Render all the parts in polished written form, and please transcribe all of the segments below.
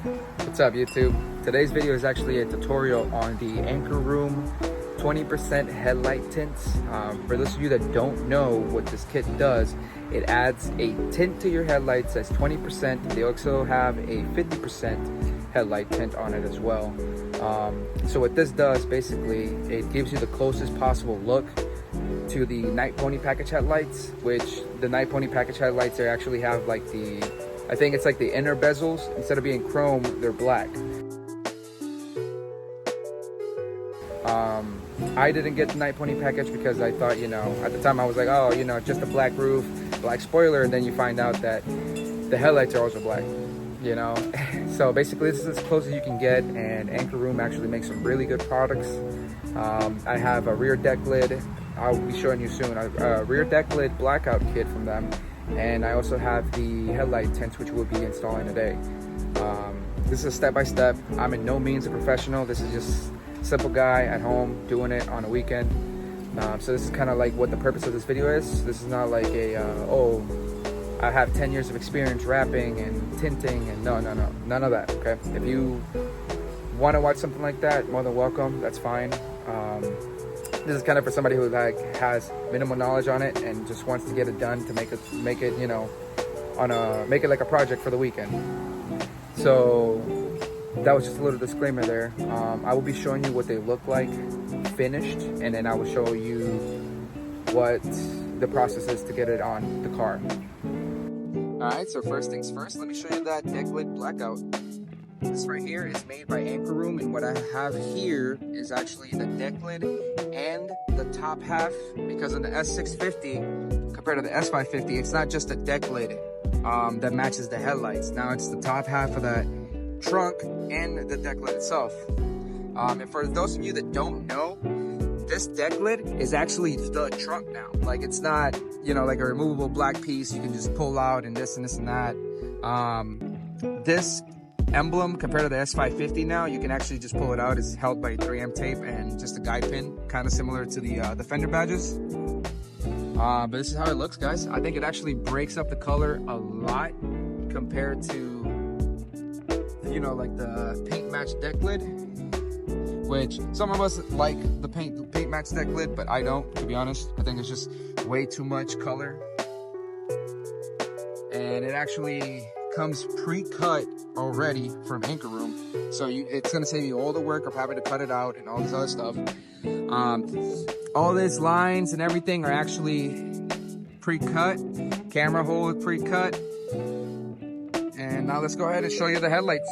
What's up, YouTube? Today's video is actually a tutorial on the Anchor Room 20% headlight tints. For those of you that don't know what this kit does, it adds a tint to your headlights that's 20%. They also have a 50% headlight tint on it as well. So what this does, basically, it gives you the closest possible look to the Night Pony package headlights, which the Night Pony package headlights, they actually have like I think it's like the inner bezels, instead of being chrome, they're black. I didn't get the Night Pony package because I thought, at the time I was like, oh, just a black roof, black spoiler, and then you find out that the headlights are also black, So basically this is as close as you can get, and Anchor Room actually makes some really good products. I have a rear deck lid, I'll be showing you soon, a rear deck lid blackout kit from them. And I also have the headlight tints, which we'll be installing today. This is a step-by-step. I'm in no means a professional. This is just a simple guy at home doing it on a weekend. So this is kind of like what the purpose of this video is. This is not like oh, I have 10 years of experience wrapping and tinting, and no, none of that, okay? If you want to watch something like that, more than welcome, that's fine. This is kind of for somebody who has minimal knowledge on it and just wants to get it done to make it make it like a project for the weekend. So that was just a little disclaimer there. I will be showing you what they look like finished, and then I will show you what the process is to get it on the car. All right, so first things first, let me show you that deck lid blackout. This right here is made by Anchor Room, and what I have here is actually the deck lid and the top half, because in the S650 compared to the S550, it's not just a deck lid that matches the headlights. Now it's the top half of that trunk and the deck lid itself. And for those of you that don't know, this deck lid is actually the trunk now. Like, it's not, like a removable black piece you can just pull out and this and this and that. This emblem compared to the S550 now, you can actually just pull it out. It's held by 3M tape and just a guide pin, kind of similar to the fender badges. But this is how it looks, guys. I think it actually breaks up the color a lot compared to, like the paint match deck lid, which some of us like the paint match deck lid, but I don't, to be honest. I think it's just way too much color. And it actually comes pre-cut already from Anchor Room, so it's going to save you all the work of having to cut it out and all this other stuff. All these lines and everything are actually pre-cut. Camera hole is pre-cut. And now let's go ahead and show you the headlights.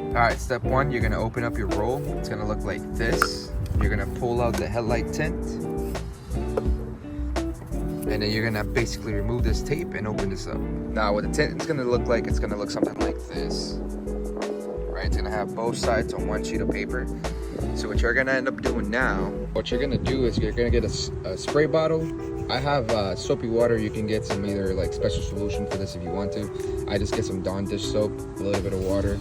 Alright, step one, you're going to open up your roll. It's going to look like this. You're going to pull out the headlight tint. And then you're going to basically remove this tape and open this up. Now what the tint is going to look like, it's going to look something like this. Right, it's going to have both sides on one sheet of paper. So what you're going to end up doing now, what you're going to do is you're going to get a spray bottle. I have soapy water. You can get some either like special solution for this if you want to. I just get some Dawn dish soap, a little bit of water,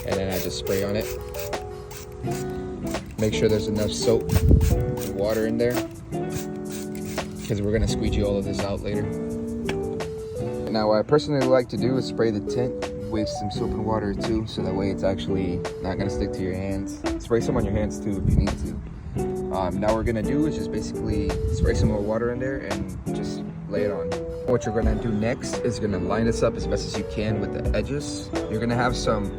and then I just spray on it. Make sure there's enough soap and water in there, because we're gonna squeegee all of this out later. Now what I personally like to do is spray the tint with some soap and water too, so that way it's actually not gonna stick to your hands. Spray some on your hands too if you need to. Now what we're gonna do is just basically spray some more water in there and just lay it on. What you're gonna do next is gonna line this up as best as you can with the edges. You're gonna have some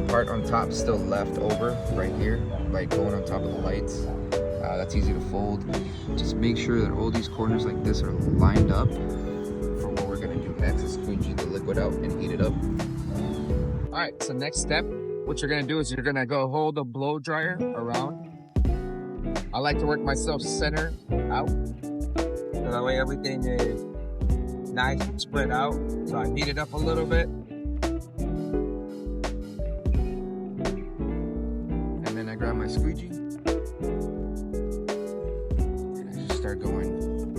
part on top still left over right here, like going on top of the lights. That's easy to fold. Just make sure that all these corners like this are lined up for what we're gonna do next, is squeegee the liquid out and heat it up. All right, so next step, what you're gonna do is you're gonna go hold the blow dryer around. I like to work myself center out, so that way everything is nice and spread out. So I heat it up a little bit. And then I grab my squeegee and I just start going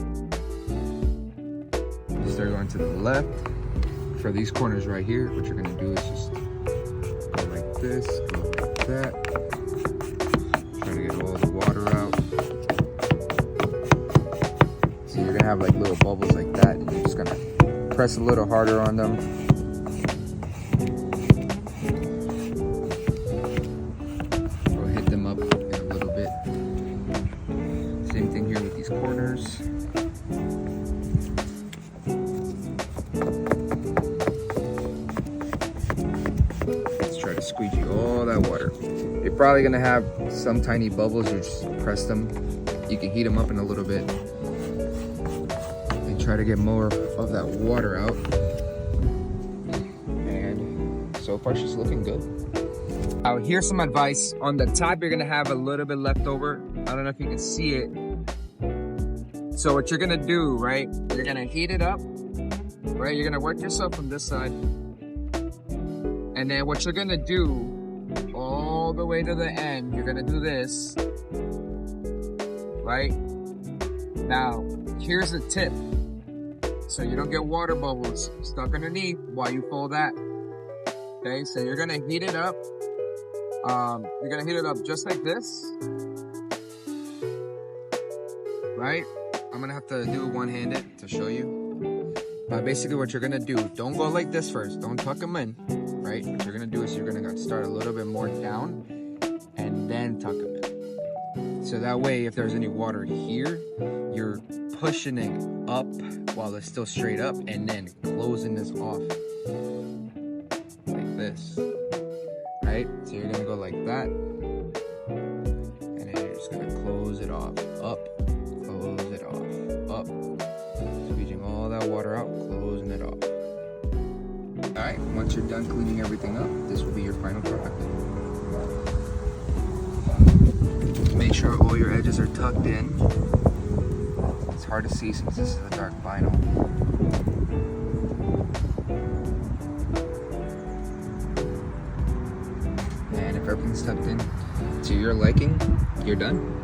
edges, they're going to the left. For these corners right here, what you're gonna do is just go like this, go like that. Try to get all the water out. So you're gonna have like little bubbles like that, and you're just gonna press a little harder on them. Or hit them up in a little bit. Same thing here with these corners. Squeegee all that water. You're probably gonna have some tiny bubbles. You just press them. You can heat them up in a little bit and try to get more of that water out. And so far she's looking good. Now here's some advice. On the top you're gonna have a little bit left over. I don't know if you can see it. So what you're gonna do, right, you're gonna heat it up, right? You're gonna work yourself from this side. And then what you're gonna do all the way to the end, you're gonna do this, right? Now, here's a tip. So you don't get water bubbles stuck underneath while you fold that. Okay, so you're gonna heat it up. You're gonna heat it up just like this, right? I'm gonna have to do it one-handed to show you. But basically what you're gonna do, don't go like this first, don't tuck them in. Right? What you're gonna do is you're gonna start a little bit more down and then tuck them in. So that way, if there's any water here, you're pushing it up while it's still straight up and then closing this off like this. Right? So you're gonna go like that. And then you're just gonna close it off. Up, close it off, up. Squeezing all that water out, closing it off. Alright, once you're done cleaning everything up, this will be your final product. Make sure all your edges are tucked in. It's hard to see since this is a dark vinyl. And if everything's tucked in to your liking, you're done.